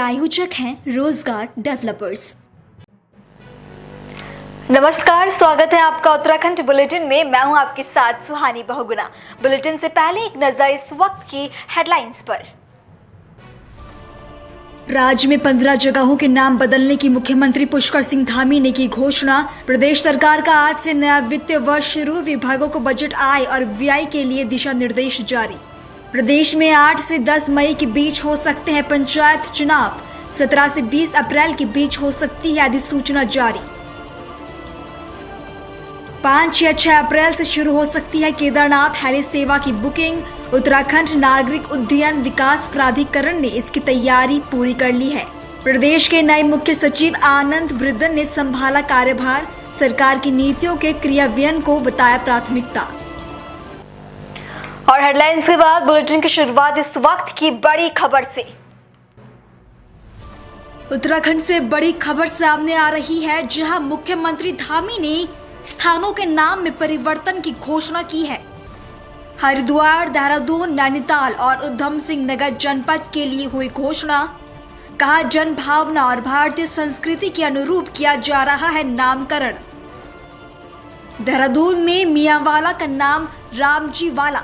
प्रायोजक हैं रोजगार डेवलपर्स। नमस्कार, स्वागत है आपका उत्तराखंड बुलेटिन में। मैं हूं आपके साथ सुहानी बहुगुना। बुलेटिन से पहले एक नजर इस वक्त की हेडलाइंस पर। राज्य में 15 जगहों के नाम बदलने की मुख्यमंत्री पुष्कर सिंह धामी ने की घोषणा। प्रदेश सरकार का आज से नया वित्तीय वर्ष शुरू। विभागों को बजट आय और व्यय के लिए दिशा निर्देश जारी। प्रदेश में 8 से 10 मई के बीच हो सकते हैं पंचायत चुनाव। 17 से 20 अप्रैल के बीच हो सकती है अधिसूचना जारी। 5 या 6 अप्रैल से शुरू हो सकती है केदारनाथ हेली सेवा की बुकिंग। उत्तराखंड नागरिक उड्डयन विकास प्राधिकरण ने इसकी तैयारी पूरी कर ली है। प्रदेश के नए मुख्य सचिव आनंद ब्रिदन ने संभाला कार्यभार। सरकार की नीतियों के क्रियान्वयन को बताया प्राथमिकता। और हेडलाइंस के बाद बुलेटिन की शुरुआत इस वक्त की बड़ी खबर से। उत्तराखंड से बड़ी खबर सामने आ रही है, जहां मुख्यमंत्री धामी ने स्थानों के नाम में परिवर्तन की घोषणा की है। हरिद्वार, देहरादून, नैनीताल और उधम सिंह नगर जनपद के लिए हुई घोषणा। कहा, जन भावना और भारतीय संस्कृति के अनुरूप किया जा रहा है नामकरण। देहरादून में मियांवाला का नाम रामजी वाला,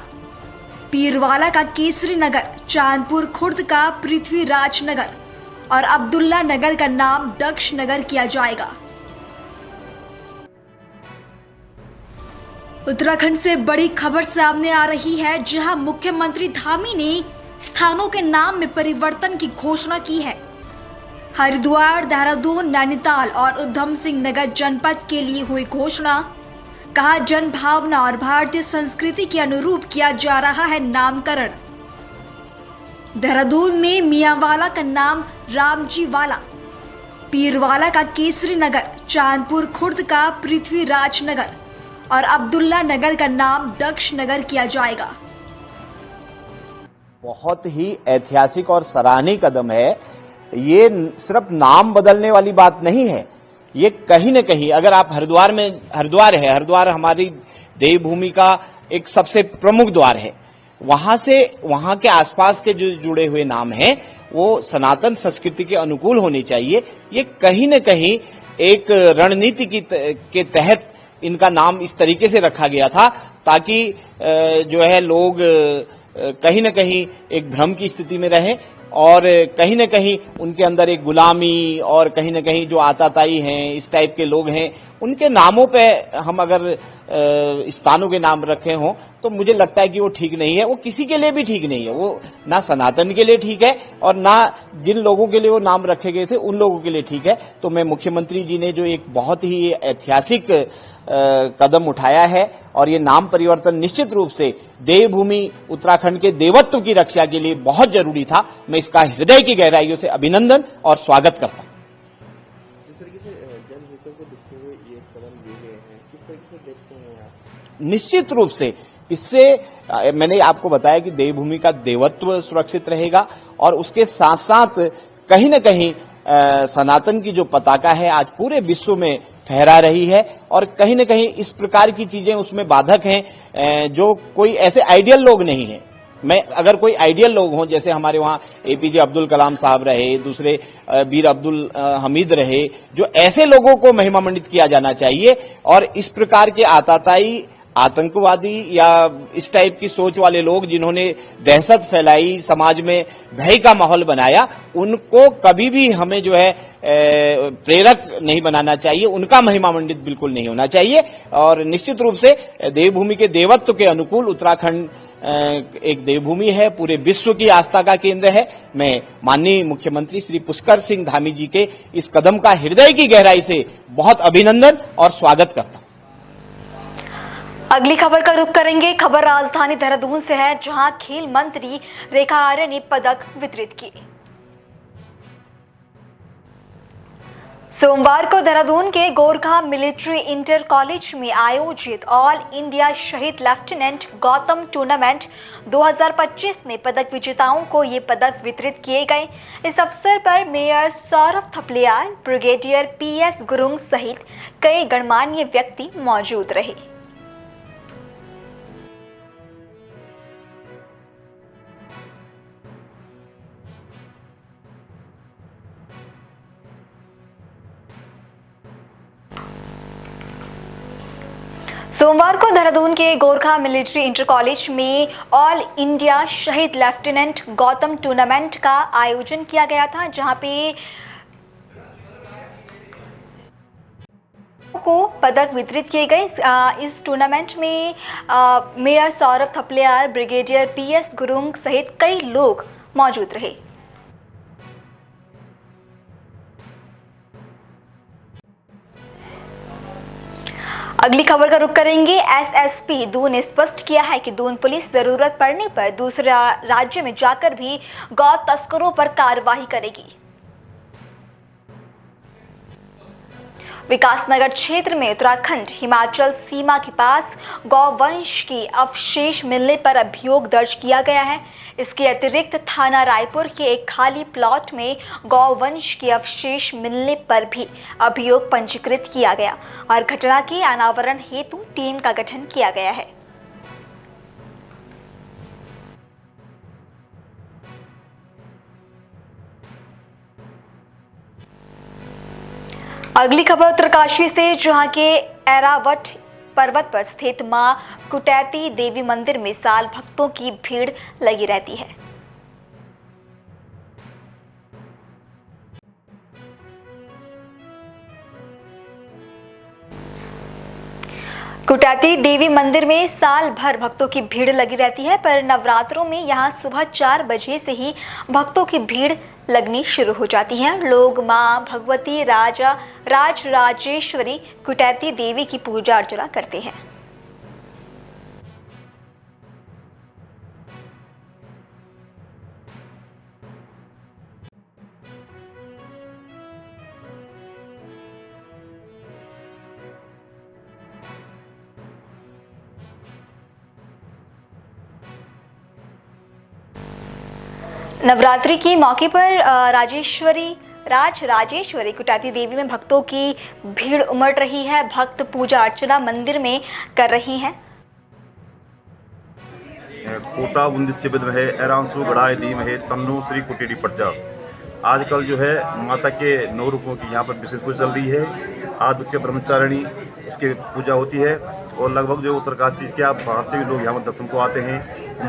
पीरवाला का केसरी नगर, चांदपुर खुर्द का पृथ्वीराज नगर और अब्दुल्ला नगर का नाम दक्ष नगर किया जाएगा। उत्तराखंड से बड़ी खबर सामने आ रही है, जहां मुख्यमंत्री धामी ने स्थानों के नाम में परिवर्तन की घोषणा की है। हरिद्वार, देहरादून, नैनीताल और उधम सिंह नगर जनपद के लिए हुई घोषणा। कहा, जन भावना और भारतीय संस्कृति के अनुरूप किया जा रहा है नामकरण। देहरादून में मियांवाला का नाम रामजी वाला, पीरवाला का केसरी नगर, चांदपुर खुर्द का पृथ्वीराज नगर और अब्दुल्ला नगर का नाम दक्ष नगर किया जाएगा। बहुत ही ऐतिहासिक और सराहनीय कदम है। ये सिर्फ नाम बदलने वाली बात नहीं है, ये कहीं न कहीं अगर आप हरिद्वार हमारी देवभूमि का एक सबसे प्रमुख द्वार है। वहां के आसपास के जो जुड़े हुए नाम हैं वो सनातन संस्कृति के अनुकूल होने चाहिए। ये कहीं न कहीं एक रणनीति के तहत इनका नाम इस तरीके से रखा गया था ताकि जो है लोग कहीं न कहीं एक भ्रम की स्थिति में रहें और कहीं न कहीं उनके अंदर एक गुलामी और कहीं न कहीं जो आताताई हैं, इस टाइप के लोग हैं, उनके नामों पे हम अगर स्थानों के नाम रखे हों तो मुझे लगता है कि वो ठीक नहीं है। वो किसी के लिए भी ठीक नहीं है। वो ना सनातन के लिए ठीक है और ना जिन लोगों के लिए वो नाम रखे गए थे उन लोगों के लिए ठीक है। तो मैं मुख्यमंत्री जी ने जो एक बहुत ही ऐतिहासिक कदम उठाया है और ये नाम परिवर्तन निश्चित रूप से देवभूमि उत्तराखंड के देवत्व की रक्षा के लिए बहुत जरूरी था। मैं इसका हृदय की गहराइयों से अभिनंदन और स्वागत करता हूं। जिस तरीके से जनहितों को देखते हुए ये कदम लिए गए हैं, किस तरीके से देखते हैं आप? निश्चित रूप से इससे मैंने आपको बताया कि देवभूमि का देवत्व सुरक्षित रहेगा और उसके साथ साथ कहीं न कहीं सनातन की जो पताका है आज पूरे विश्व में फहरा रही है और कहीं न कहीं इस प्रकार की चीजें उसमें बाधक हैं जो कोई ऐसे आइडियल लोग नहीं हैं। मैं अगर कोई आइडियल लोग हों, जैसे हमारे वहां एपीजे अब्दुल कलाम साहब रहे, दूसरे वीर अब्दुल हमीद रहे, जो ऐसे लोगों को महिमामंडित किया जाना चाहिए और इस प्रकार के आताताई आतंकवादी या इस टाइप की सोच वाले लोग जिन्होंने दहशत फैलाई, समाज में भय का माहौल बनाया, उनको कभी भी हमें जो है प्रेरक नहीं बनाना चाहिए, उनका महिमामंडित बिल्कुल नहीं होना चाहिए। और निश्चित रूप से देवभूमि के देवत्व के अनुकूल उत्तराखंड एक देवभूमि है, पूरे विश्व की आस्था का केंद्र है। मैं माननीय मुख्यमंत्री श्री पुष्कर सिंह धामी जी के इस कदम का हृदय की गहराई से बहुत अभिनंदन और स्वागत करता हूं। अगली खबर का रुख करेंगे। खबर राजधानी देहरादून से है, जहां खेल मंत्री रेखा आर्य ने पदक वितरित किए। सोमवार को देहरादून के गोरखा मिलिट्री इंटर कॉलेज में आयोजित ऑल इंडिया शहीद लेफ्टिनेंट गौतम टूर्नामेंट 2025 में पदक विजेताओं को ये पदक वितरित किए गए। इस अवसर पर mayor Saurabh Thapliyal, brigadier PS Gurung सहित कई गणमान्य व्यक्ति मौजूद रहे। सोमवार को देहरादून के गोरखा मिलिट्री इंटर कॉलेज में ऑल इंडिया शहीद लेफ्टिनेंट गौतम टूर्नामेंट का आयोजन किया गया था, जहां पे को पदक वितरित किए गए। इस टूर्नामेंट में mayor Saurabh Thapliyal, brigadier PS Gurung सहित कई लोग मौजूद रहे। अगली खबर का रुख करेंगे। एसएसपी दून ने स्पष्ट किया है कि दून पुलिस जरूरत पड़ने पर दूसरे राज्य में जाकर भी गौ तस्करों पर कार्रवाई करेगी। विकासनगर क्षेत्र में उत्तराखंड हिमाचल सीमा के पास गौवंश की अवशेष मिलने पर अभियोग दर्ज किया गया है। इसके अतिरिक्त थाना रायपुर के एक खाली प्लॉट में गौवंश के अवशेष मिलने पर भी अभियोग पंजीकृत किया गया और घटना के अनावरण हेतु टीम का गठन किया गया है। अगली खबर उत्तरकाशी से, जहां के ऐरावत पर्वत पर स्थित मां कुटैती देवी मंदिर में साल भक्तों की भीड़ लगी रहती है। कुटैती देवी मंदिर में साल भर भक्तों की भीड़ लगी रहती है, पर नवरात्रों में यहां सुबह 4 बजे से ही भक्तों की भीड़ लगनी शुरू हो जाती है। लोग मां भगवती राजराजेश्वरी कुटैती देवी की पूजा अर्चना करते हैं। नवरात्रि के मौके पर राजराजेश्वरी कुटैती देवी में भक्तों की भीड़ उमड़ रही है। भक्त पूजा अर्चना मंदिर में कर रही हैं। कोटा बुंदिश विद्महे ऐरांसु गढ़ाए धीमहि तन्नो श्री कुटीरी प्रजा। आजकल जो है माता के 9 रूपों की यहाँ पर विशेष पूजा चल रही है। आदित्य ब्रह्मचारिणी उसकी पूजा होती है और लगभग जो उत्तरकाशी के बाहर से भी लोग यहाँ पर दर्शन को आते हैं।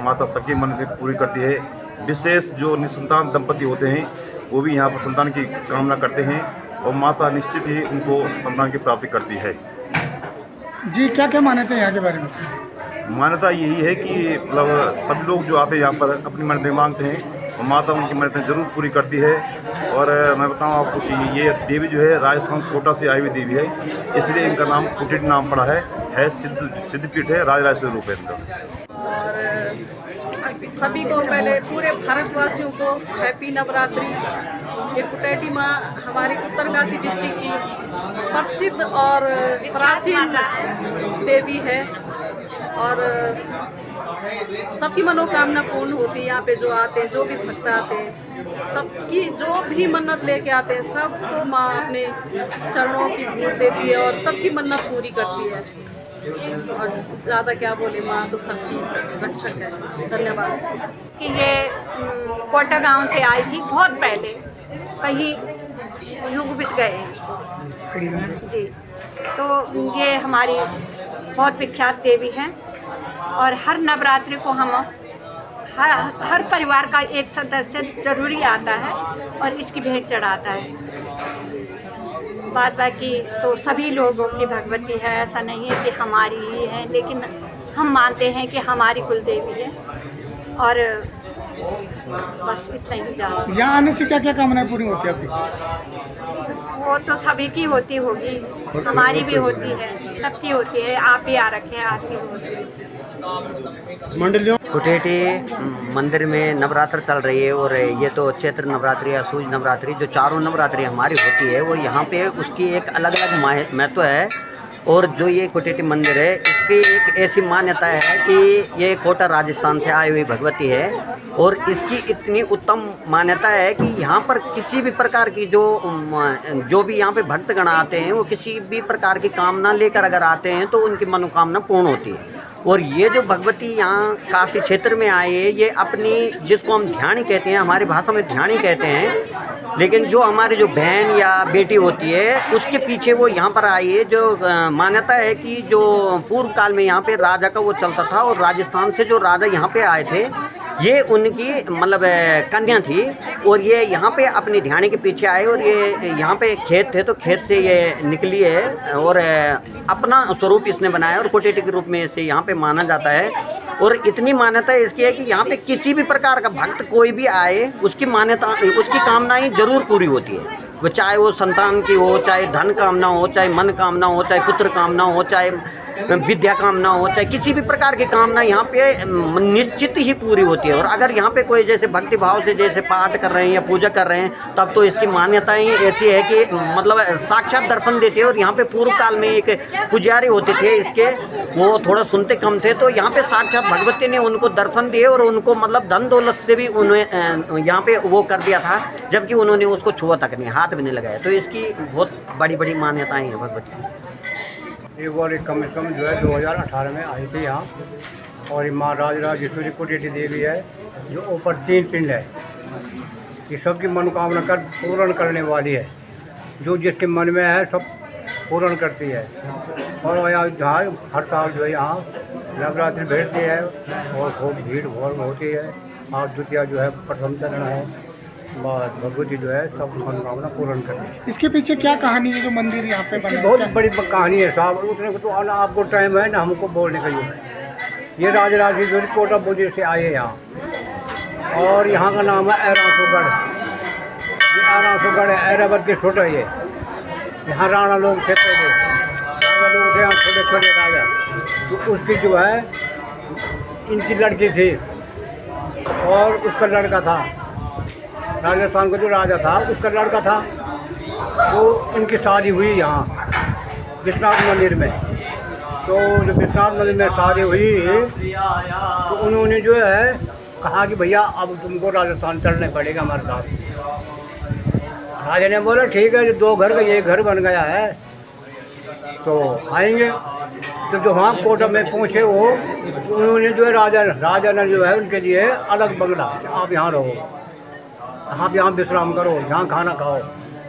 माता सबकी मन्नतें पूरी करती है। विशेष जो निसंतान दंपति होते हैं वो भी यहाँ पर संतान की कामना करते हैं और माता निश्चित ही उनको संतान की प्राप्ति करती है। जी, क्या क्या मान्यता है यहाँ के बारे में? मान्यता यही है कि मतलब सभी लोग जो आते हैं यहाँ पर अपनी मन्नतें मांगते हैं और माता उनकी मन्नतें जरूर पूरी करती है। और मैं बताऊँ आपको कि ये देवी जो है राजस्थान कोटा से आई हुई देवी है, इसलिए इनका नाम कुटीर नाम पड़ा है। सिद्धपीठ है, राजराजेश्वरी रूप है इनका। और सभी को पहले पूरे भारतवासियों को हैप्पी नवरात्रि। ये कुटैती माँ हमारी उत्तरकाशी डिस्ट्रिक्ट की प्रसिद्ध और प्राचीन देवी है और सबकी मनोकामना पूर्ण होती है। यहाँ पे जो आते हैं, जो भी भक्त आते हैं, सबकी जो भी मन्नत लेके आते हैं, सबको माँ अपने चरणों की धूल देती है और सबकी मन्नत पूरी करती है। और ज़्यादा क्या बोले, माँ तो सबकी रक्षक है। धन्यवाद। कि ये कोटा गांव से आई थी बहुत पहले, कहीं युग बीत गए हैं इसको जी। तो ये हमारी बहुत विख्यात देवी हैं और हर नवरात्रि को हम हर परिवार का एक सदस्य जरूरी आता है और इसकी भेंट चढ़ाता है। बात बाकी तो सभी लोगों की भगवती है, ऐसा नहीं है कि हमारी ही है, लेकिन हम मानते हैं कि हमारी कुल देवी है और बस इतना ही जाना। यहाँ आने से क्या क्या कामनाएं पूरी होती है आपकी? वो तो सभी की होती होगी, हमारी भी होती है, सबकी होती है। आप ही आ रखे हैं, आपकी होती है। मंडलियों कुटैती मंदिर में नवरात्र चल रही है और ये तो चैत्र नवरात्रि या सूर्य नवरात्रि जो चारों नवरात्रि हमारी होती है, वो यहाँ पे उसकी एक अलग अलग महत्व है। और जो ये कुटैती मंदिर है, इसकी एक ऐसी मान्यता है कि ये कोटा राजस्थान से आई हुई भगवती है और इसकी इतनी उत्तम मान्यता है कि यहाँ पर किसी भी प्रकार की जो भी यहाँ पे भक्तगण आते हैं, वो किसी भी प्रकार की कामना लेकर अगर आते हैं तो उनकी मनोकामना पूर्ण होती है। और ये जो भगवती यहाँ काशी क्षेत्र में आए, ये अपनी, जिसको हम ध्यानी कहते हैं, हमारी भाषा में ध्यानी कहते हैं, लेकिन जो हमारी जो बहन या बेटी होती है उसके पीछे वो यहाँ पर आई है। जो मान्यता है कि जो पूर्व काल में यहाँ पे राजा का वो चलता था, और राजस्थान से जो राजा यहाँ पे आए थे ये उनकी मतलब कन्या थी, और ये यहाँ पे अपनी ध्यानी के पीछे आए, और ये यहाँ पे खेत थे तो खेत से ये निकली है और अपना स्वरूप इसने बनाया, और कोटेटी के रूप में इसे यहाँ पे माना जाता है। और इतनी मान्यता इसकी है कि यहाँ पे किसी भी प्रकार का भक्त कोई भी आए, उसकी मान्यता, उसकी कामनाएं जरूर पूरी होती है। वो चाहे वो संतान की हो, चाहे धन कामना हो, चाहे मन कामना हो, चाहे पुत्र कामना हो, चाहे विद्या कामना हो, चाहे किसी भी प्रकार की कामना यहाँ पे निश्चित ही पूरी होती है। और अगर यहाँ पे कोई जैसे भक्ति भाव से जैसे पाठ कर रहे हैं या पूजा कर रहे हैं, तब तो इसकी मान्यताएं ऐसी है कि मतलब साक्षात दर्शन देते हैं। और यहाँ पे पूर्व काल में एक पुजारी होते थे इसके, वो थोड़ा सुनते कम थे, तो यहाँ पे साक्षात भगवती ने उनको दर्शन दिए और उनको मतलब धन दौलत से भी उन्हें यहाँ पे वो कर दिया था, जबकि उन्होंने उसको छुआ तक नहीं, हाथ भी नहीं लगाया। तो इसकी बहुत बड़ी बड़ी मान्यताएं हैं भगवती। एक बार कम से कम जो है 2018 में आई थी यहाँ, और माँ राजराजेश्वरी कोटेटी देवी है, जो ऊपर 3 पिंड है। ये सबकी मनोकामना कर पूर्ण करने वाली है, जो जिसके मन में है सब पूर्ण करती है। और यहाँ जहाँ हर साल जो है यहाँ नवरात्रि बैठती है और खूब भीड़ बहुत होती है। आज द्वितीया जो है प्रथम चरण है, भगवती जो है सब मनोकामना पूर्ण करती है। इसके पीछे क्या कहानी है जो मंदिर यहाँ पे बना? बहुत बड़ी कहानी है साहब, उतने को तो आना आपको टाइम है ना हमको बोलने का। ये राजराजेश्वरी कोटा बुद्धि से आए यहाँ, और यहाँ का नाम है ऐरासोगढ़। ये ऐरासोगढ़ है, ऐरावत के छोटा ये। यहाँ राणा लोग थे पहले, राजा लोग थे यहाँ, छोटे छोटे राजा। तो उसकी जो है इनकी लड़की थी और उसका लड़का था। राजस्थान का जो राजा था उसका लड़का था, तो इनकी शादी हुई यहाँ विश्वनाथ मंदिर में। तो जब विश्वनाथ मंदिर में शादी हुई तो उन्होंने जो है कहा कि भैया अब तुमको राजस्थान चलने पड़ेगा हमारे साथ। राजा ने बोला ठीक है, जो 2 घर का ये घर बन गया है तो आएंगे। तो जो वहाँ कोटा में पहुँचे वो, तो उन्होंने जो है राजा ने जो है उनके लिए अलग बंगला, आप यहाँ रहो, आप यहाँ विश्राम करो, यहाँ खाना खाओ।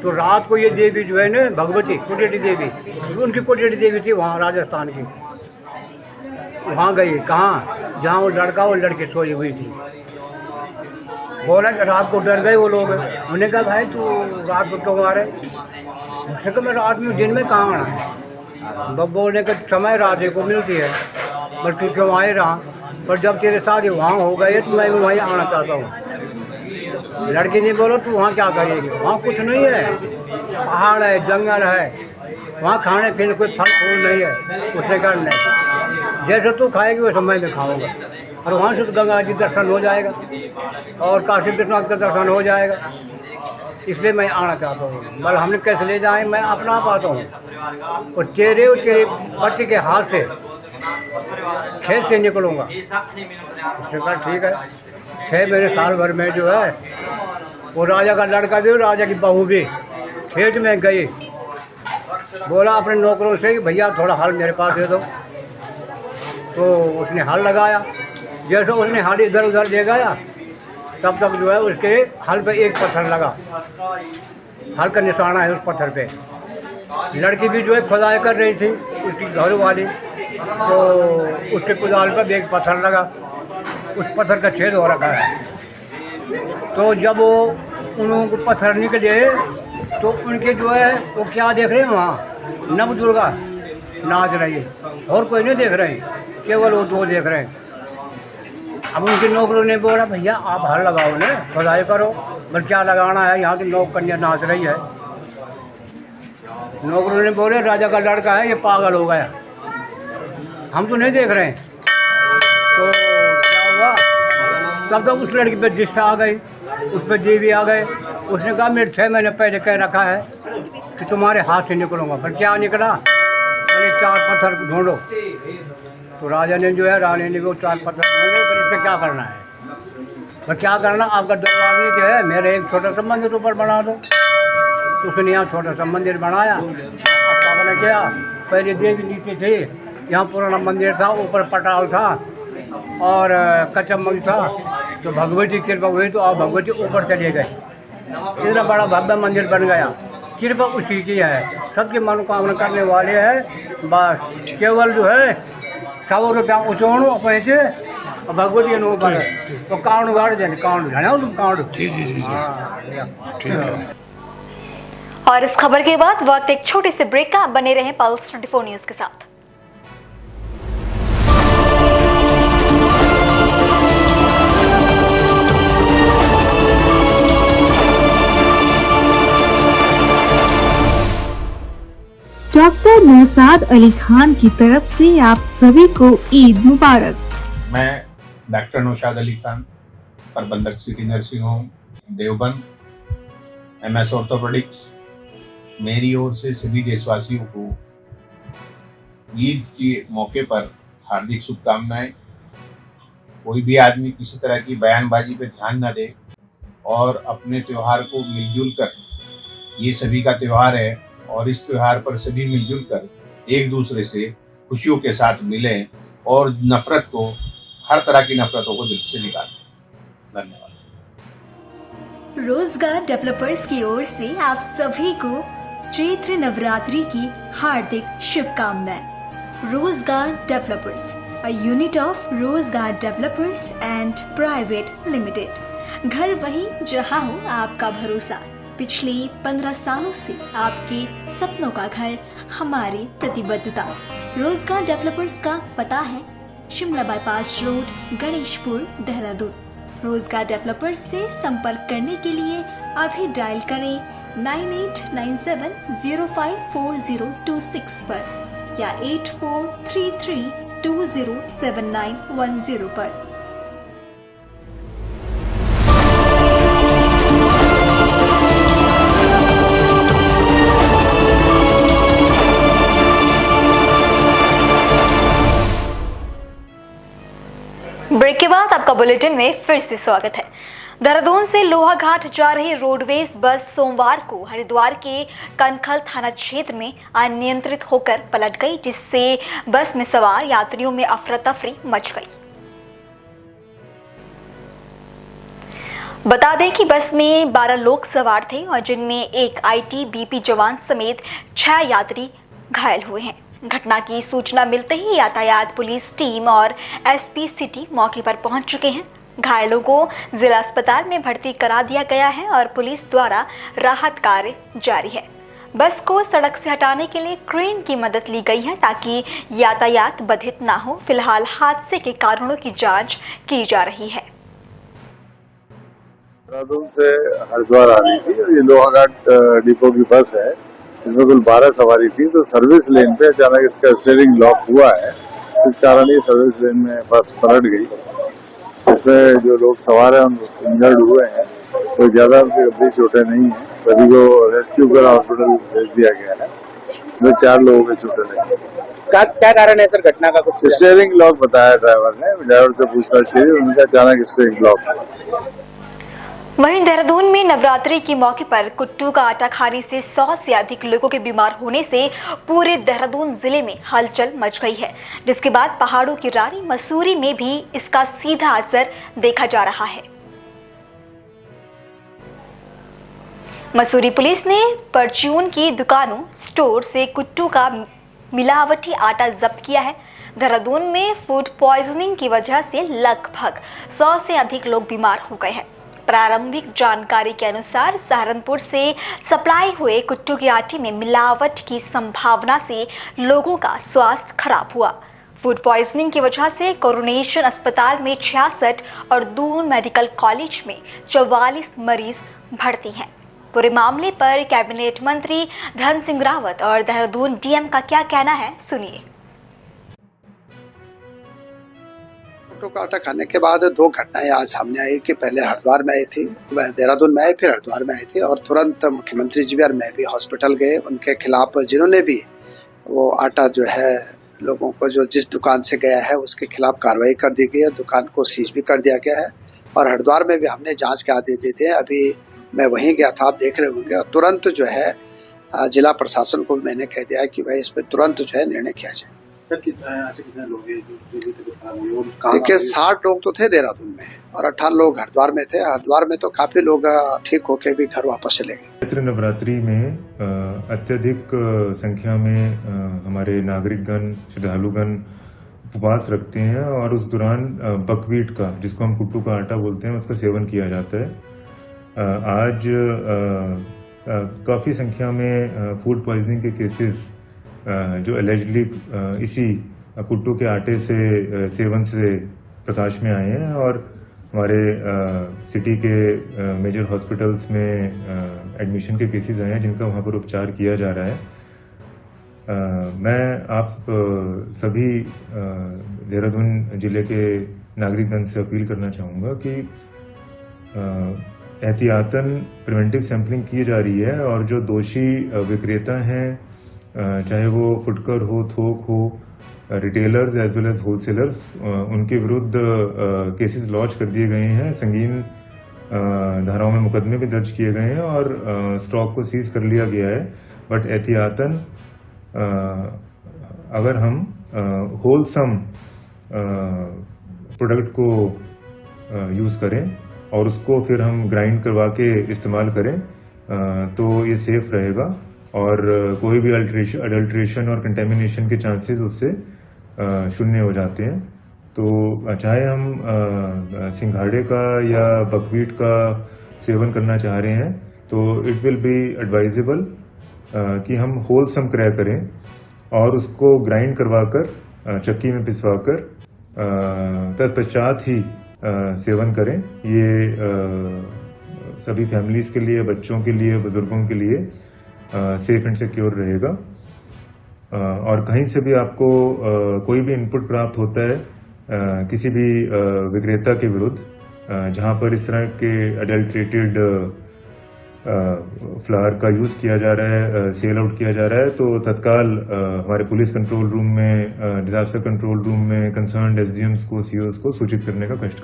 तो रात को ये देवी जो है ना भगवती कोटेटी देवी, उनकी कोटेटी देवी थी वहाँ राजस्थान की, वहाँ गई कहाँ, जहाँ वो लड़का और लड़की सोई हुई थी। बोला कि रात को डर गए वो लोग। उन्होंने कहा भाई तू रात को क्यों आ रहे? उसने कहा मैं रात में दिन में कहाँ आना है, बब बोलने का समय रात को मिलती है, बस तू क्यों आए रहा। पर जब तेरे साथ वहाँ हो गए तो मैं वहीं आना चाहता हूँ। लड़की ने बोला तू वहाँ क्या करेगी, वहाँ कुछ नहीं है, पहाड़ है, जंगल है, वहाँ खाने पीने कोई फल फूल नहीं है। उसने कहा नहीं, जैसे तू खाएगी वैसे मैं भी खाऊंगा। और वहाँ से तो गंगा जी दर्शन हो जाएगा और काशी विश्वनाथ का दर्शन हो जाएगा, इसलिए मैं आना चाहता हूँ। मतलब हमने कैसे ले जाएँ, मैं अपना आप आता हूँ और तेरे पति के हाथ से खेत से निकलूँगा। उसने कहा ठीक है। 6 महीने साल भर में जो है वो राजा का लड़का भी, राजा की बहू भी खेत में गई। बोला अपने नौकरों से कि भैया थोड़ा हल मेरे पास दे दो। तो उसने हल लगाया, जैसे उसने हल इधर उधर ले गया तब तक जो है उसके हल पे एक पत्थर लगा, हल का निशाना है उस पत्थर पे। लड़की भी जो है खुदाई कर रही थी उसकी घर वाली, तो उसके कुदाल पर एक पत्थर लगा, उस पत्थर का छेद हो रखा है। तो जब वो उनको पत्थर निकले तो उनके जो है वो क्या देख रहे हैं, वहाँ नव दुर्गा नाच रही है और कोई नहीं देख रहे हैं, केवल वो 2 देख रहे हैं। अब उनके नौकरों ने बोला भैया आप हल लगाओ ना, खुदाई करो। बस क्या लगाना है, यहाँ की नौक कन्या नाच रही है। नौकरों ने बोले राजा का लड़का है, ये पागल हो गया, हम तो नहीं देख रहे हैं। तो क्या हुआ, तब तक उस लड़की पे दृष्टि आ गई, उस पर देवी आ गए। उसने कहा मेरे 6 महीने पहले कह रखा है कि तुम्हारे हाथ से निकलूँगा। पर क्या निकला, अरे 4 पत्थर ढूंढो। तो राजा ने जो है, रानी ने वो 4 पत्थर ढूंढे, पर इसमें क्या करना है, पर क्या करना, आपका दरबार में जो है मेरे एक छोटा सा मंदिर ऊपर बना दो। तो उसने यहाँ छोटा सा मंदिर बनाया, स्थापना किया। पहले देवी नीचे थी, यहाँ पुराना मंदिर था, ऊपर पटाल था और कच्चा मंच था। तो भगवती कृपा हुई तो आप भगवती ऊपर चले गए, इतना बड़ा भव्य मंदिर बन गया। कृपा उसी की है, सबकी मनोकामना करने वाले हैं। बस केवल जो है 100 रुपया उचोणु पैसे और भगवती नो पर तो काउंट गाड़ देने काउंट जाना तुम काउंट। और इस खबर के बाद वक्त एक छोटे से ब्रेक का। बने रहे पल्स 24 न्यूज के साथ। डॉक्टर नौशाद अली खान की तरफ से आप सभी को ईद मुबारक। मैं डॉक्टर नौशाद अली खान, प्रबंधक city nursing home Deoband, MS orthopaedics, मेरी ओर से सभी देशवासियों को ईद के मौके पर हार्दिक शुभकामनाएं। कोई भी आदमी किसी तरह की बयानबाजी पर ध्यान न दे और अपने त्योहार को मिलजुल कर, ये सभी का त्योहार है और इस त्योहार पर सभी मिलजुल कर एक दूसरे से खुशियों के साथ मिलें और नफरत को, हर तरह की नफरतों को दिल से निकालें। धन्यवाद। रोजगार डेवलपर्स की ओर से आप सभी को चैत्र नवरात्रि की हार्दिक शुभकामनाएं। रोजगार डेवलपर्स, अ यूनिट ऑफ रोजगार डेवलपर्स एंड प्राइवेट लिमिटेड। घर वही जहां हो आपका भरोसा। पिछले 15 सालों से आपके सपनों का घर हमारी प्रतिबद्धता। रोजगार डेवलपर्स का पता है शिमला बाईपास रोड, गणेशपुर, देहरादून। रोजगार डेवलपर्स से संपर्क करने के लिए अभी डायल करें 9897054026 पर या 8433207910 पर। ब्रेक के बाद आपका बुलेटिन में फिर से स्वागत है। देहरादून से लोहाघाट जा रही रोडवेज बस सोमवार को हरिद्वार के कनखल थाना क्षेत्र में अनियंत्रित होकर पलट गई, जिससे बस में सवार यात्रियों में अफरा तफरी मच गई। बता दें कि बस में 12 लोग सवार थे और जिनमें एक ITBP जवान समेत 6 यात्री घायल हुए हैं। घटना की सूचना मिलते ही यातायात पुलिस टीम और SP सिटी मौके पर पहुंच चुके हैं। घायलों को जिला अस्पताल में भर्ती करा दिया गया है और पुलिस द्वारा राहत कार्य जारी है। बस को सड़क से हटाने के लिए क्रेन की मदद ली गई है ताकि यातायात बाधित ना हो। फिलहाल हादसे के कारणों की जांच की जा रही है। देहरादून से हरिद्वार आ रही थी और ये लोहाघाट डिपो की बस है, इसमें कुल 12 सवारी थी। तो सर्विस लेन पे अचानक इसका स्टीयरिंग लॉक हुआ है, इस कारण ये सर्विस लेन में बस पलट गई। इसमें जो लोग सवार हैं इंजर्ड हुए हैं, तो ज्यादा गंभीर चोटें नहीं है। सभी को रेस्क्यू कर हॉस्पिटल भेज दिया गया है। इसमें 4 लोगों के चोटें लगी। क्या कारण है सर घटना का? कुछ स्टीयरिंग लॉक बताया ड्राइवर से पूछताछ की, उनका अचानक स्टीयरिंग लॉक हुआ। वहीं देहरादून में नवरात्रि के मौके पर कुट्टू का आटा खाने से 100 से अधिक लोगों के बीमार होने से पूरे देहरादून जिले में हलचल मच गई है, जिसके बाद पहाड़ों की रानी मसूरी में भी इसका सीधा असर देखा जा रहा है। मसूरी पुलिस ने परचून की दुकानों स्टोर से कुट्टू का मिलावटी आटा जब्त किया है। देहरादून में फूड पॉइजनिंग की वजह से लगभग 100 से अधिक लोग बीमार हो गए हैं। प्रारंभिक जानकारी के अनुसार सहारनपुर से सप्लाई हुए कुट्टू के आटे में मिलावट की संभावना से लोगों का स्वास्थ्य खराब हुआ। फूड पॉइजनिंग की वजह से कोरोनेशन अस्पताल में 66 और दून मेडिकल कॉलेज में 44 मरीज भर्ती हैं। पूरे मामले पर कैबिनेट मंत्री धन सिंह रावत और देहरादून DM का क्या कहना है, सुनिए। का आटा खाने के बाद 2 घटनाएं आज सामने आई कि पहले हरिद्वार में आई थी, देहरादून में आई, फिर हरिद्वार में आई थी और तुरंत मुख्यमंत्री जी भी और मैं भी हॉस्पिटल गए। उनके खिलाफ जिन्होंने भी वो आटा जो है लोगों को जो जिस दुकान से गया है उसके खिलाफ कार्रवाई कर दी गई है। दुकान को सीज भी कर दिया गया है और हरिद्वार में भी हमने जाँच के आदेश दे दिए। अभी मैं वहीं गया था, आप देख रहे होंगे, और तुरंत जो है जिला प्रशासन को मैंने कह दिया है कि भाई इस पर तुरंत जो है निर्णय किया जाए। सर ऐसे कितने लोग हैं जो भी तबीयत खराब हुई और कहाँ देखिए 60 लोग तो थे देहरादून में और 18 लोग हरिद्वार में थे। हरिद्वार में तो काफी लोग ठीक होके भी घर वापस चले गए। चैत्र नवरात्रि में अत्यधिक संख्या में हमारे नागरिकगण श्रद्धालुगण उपवास रखते हैं और उस दौरान बकवीट का, जिसको हम कुट्टू का आटा बोलते हैं, उसका सेवन किया जाता है। आज काफ़ी संख्या में फूड पॉइजनिंग के केसेस जो एलिजिडली इसी कुट्टू के आटे से सेवन से प्रकाश में आए हैं और हमारे सिटी के मेजर हॉस्पिटल्स में एडमिशन के केसेस आए हैं जिनका वहाँ पर उपचार किया जा रहा है। मैं आप सभी देहरादून जिले के नागरिकगण से अपील करना चाहूँगा कि एहतियातन प्रिवेंटिव सैंपलिंग की जा रही है और जो दोषी विक्रेता हैं, चाहे वो फुटकर हो, थोक हो, retailers as well as wholesalers, उनके विरुद्ध केसेस लॉन्च कर दिए गए हैं। संगीन धाराओं में मुकदमे भी दर्ज किए गए हैं और स्टॉक को सीज कर लिया गया है। बट एहतियातन अगर हम होलसम प्रोडक्ट को यूज़ करें और उसको फिर हम ग्राइंड करवा के इस्तेमाल करें तो ये सेफ रहेगा और कोई भी अडल्ट्रेशन और कंटेमिनेशन के चांसेस उससे शून्य हो जाते हैं। तो चाहे हम सिंघाड़े का या बकवीट का सेवन करना चाह रहे हैं तो इट विल बी एडवाइजेबल कि हम होलसम क्रय करें और उसको ग्राइंड करवाकर चक्की में पिसवाकर तत्पश्चात ही सेवन करें। ये सभी फैमिलीज़ के लिए, बच्चों के लिए, बुजुर्गों के लिए सेफ एंड सिक्योर रहेगा। और कहीं से भी आपको कोई भी इनपुट प्राप्त होता है किसी भी विक्रेता के विरुद्ध जहां पर इस तरह के अडल्ट्रेटेड फ्लावर का यूज़ किया जा रहा है, सेल आउट किया जा रहा है, तो तत्काल हमारे पुलिस कंट्रोल रूम में, डिजास्टर कंट्रोल रूम में कंसर्न्ड एसडीएम्स को, सीओस को सूचित करने का कष्ट।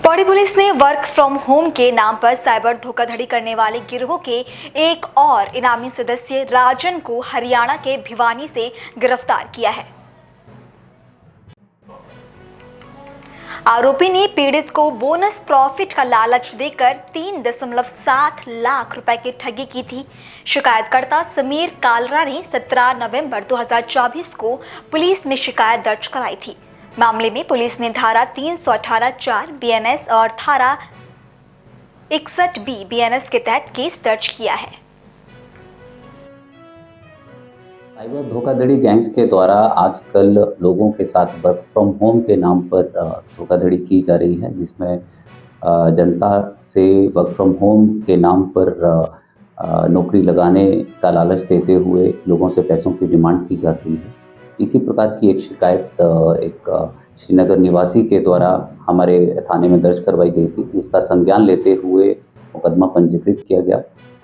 पौड़ी पुलिस ने वर्क फ्रॉम होम के नाम पर साइबर धोखाधड़ी करने वाले गिरोह के एक और इनामी सदस्य राजन को हरियाणा के भिवानी से गिरफ्तार किया है। आरोपी ने पीड़ित को बोनस प्रॉफिट का लालच देकर 3.7 लाख रुपए की ठगी की थी। शिकायतकर्ता समीर कालरा ने 17 नवंबर 2024 को पुलिस में शिकायत दर्ज कराई थी। मामले में पुलिस ने धारा 318(4) बीएनएस और धारा 61(b) बीएनएस के तहत केस दर्ज किया है। साइबर धोखाधड़ी गैंग्स के द्वारा आजकल लोगों के साथ वर्क फ्रॉम होम के नाम पर धोखाधड़ी की जा रही है, जिसमें जनता से वर्क फ्रॉम होम के नाम पर नौकरी लगाने का लालच देते हुए लोगों से पैसों की डिमांड की जाती है। इसी प्रकार की एक शिकायत एक श्रीनगर निवासी के द्वारा हमारे थाने में दर्ज करवाई गई थी, जिसका संज्ञान लेते हुए मुकदमा पंजीकृत किया गया।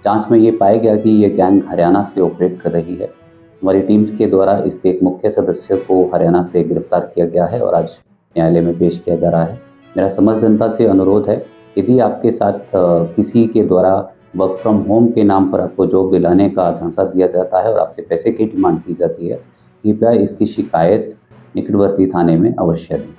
जांच में ये पाया गया कि ये गैंग हरियाणा से ऑपरेट कर रही है। हमारी टीम के द्वारा इसके एक मुख्य सदस्य को हरियाणा से गिरफ्तार किया गया है और आज न्यायालय में पेश किया जा रहा है। मेरा समस्त जनता से अनुरोध है, यदि आपके साथ किसी के द्वारा वर्क फ्रॉम होम के नाम पर आपको जॉब दिलाने का झांसा दिया जाता है और आपसे पैसे की डिमांड की जाती है, कृपया इसकी शिकायत निकटवर्ती थाने में अवश्य दें।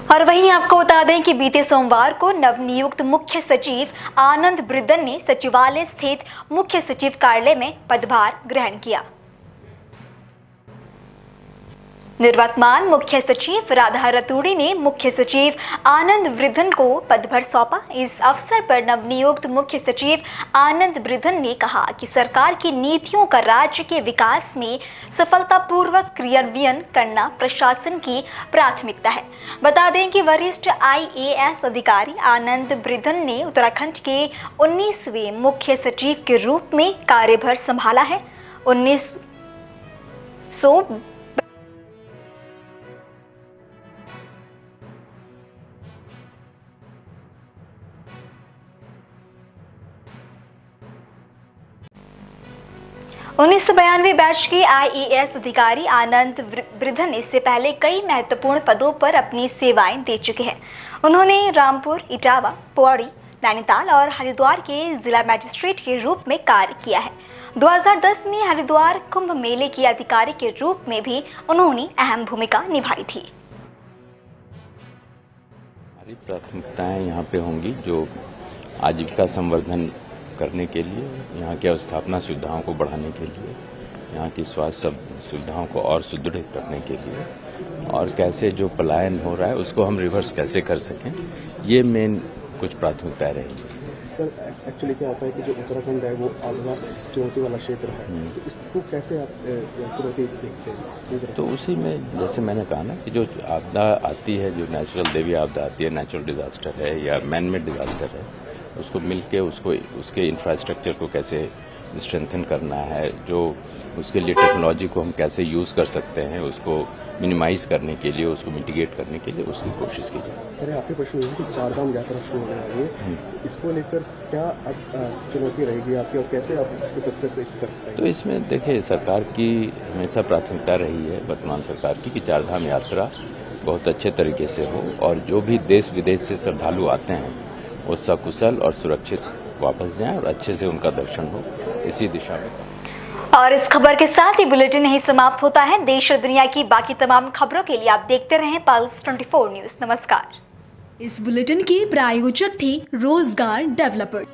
और वहीं आपको बता दें कि बीते सोमवार को नवनियुक्त मुख्य सचिव आनंद ब्रिदन ने सचिवालय स्थित मुख्य सचिव कार्यालय में पदभार ग्रहण किया। निर्वर्तमान मुख्य सचिव राधा रतूड़ी ने मुख्य सचिव आनंद ब्रिदन को पदभार सौंपा। इस अवसर पर नवनियुक्त मुख्य सचिव आनंद ब्रिदन ने कहा कि सरकार की नीतियों का राज्य के विकास में सफलतापूर्वक क्रियान्वयन करना प्रशासन की प्राथमिकता है। बता दें कि वरिष्ठ IAS अधिकारी आनंद ब्रिदन ने उत्तराखंड के 19वें मुख्य सचिव के रूप में कार्यभार संभाला है। 1992 बैच के IAS अधिकारी आनंद ब्रिदन इससे पहले कई महत्वपूर्ण पदों पर अपनी सेवाएं दे चुके हैं। उन्होंने रामपुर, इटावा, पौड़ी, नैनीताल और हरिद्वार के जिला मजिस्ट्रेट के रूप में कार्य किया है। 2010 में हरिद्वार कुंभ मेले की अधिकारी के रूप में भी उन्होंने अहम भूमिका निभाई थी। हमारी प्राथमिकताएं यहाँ पे होंगी जो आजीविका संवर्धन करने के लिए, यहाँ की अवस्थापना सुविधाओं को बढ़ाने के लिए, यहाँ की स्वास्थ्य सुविधाओं को और सुदृढ़ करने के लिए, और कैसे जो पलायन हो रहा है उसको हम रिवर्स कैसे कर सकें, ये मेन कुछ प्राथमिकताएं रहेंगी। सर एक्चुअली क्या होता है कि जो उत्तराखंड है वो आपदा चुनौती वाला क्षेत्र है, तो इसको कैसे आप चुनौती देखते हैं? तो उसी में जैसे मैंने कहा ना कि जो आपदा आती है, जो नेचुरल देवी आपदा आती है, नेचुरल डिजास्टर है या मैन मेड डिजास्टर है, उसको मिलके उसके इंफ्रास्ट्रक्चर को कैसे स्ट्रेंथन करना है, जो उसके लिए टेक्नोलॉजी को हम कैसे यूज़ कर सकते हैं, उसको मिनिमाइज करने के लिए, उसको मिटिगेट करने के लिए उसकी कोशिश की जाए। सर आपके प्रश्न ये है कि चारधाम यात्रा शुरू होने वाली है, इसको लेकर क्या अब चुनौती रहेगी आपकी और कैसे आप इसको सक्सेस कर पाएंगे? तो इसमें देखिए, सरकार की हमेशा प्राथमिकता रही है, वर्तमान सरकार की, कि चारधाम यात्रा बहुत अच्छे तरीके से हो और जो भी देश विदेश से श्रद्धालु आते हैं वो सकुशल और सुरक्षित वापस जाएं और अच्छे से उनका दर्शन हो, इसी दिशा में। और इस खबर के साथ ही बुलेटिन नहीं समाप्त होता है। देश और दुनिया की बाकी तमाम खबरों के लिए आप देखते रहें पल्स 24 न्यूज। नमस्कार। इस बुलेटिन की प्रायोजक थी रोजगार डेवलपर।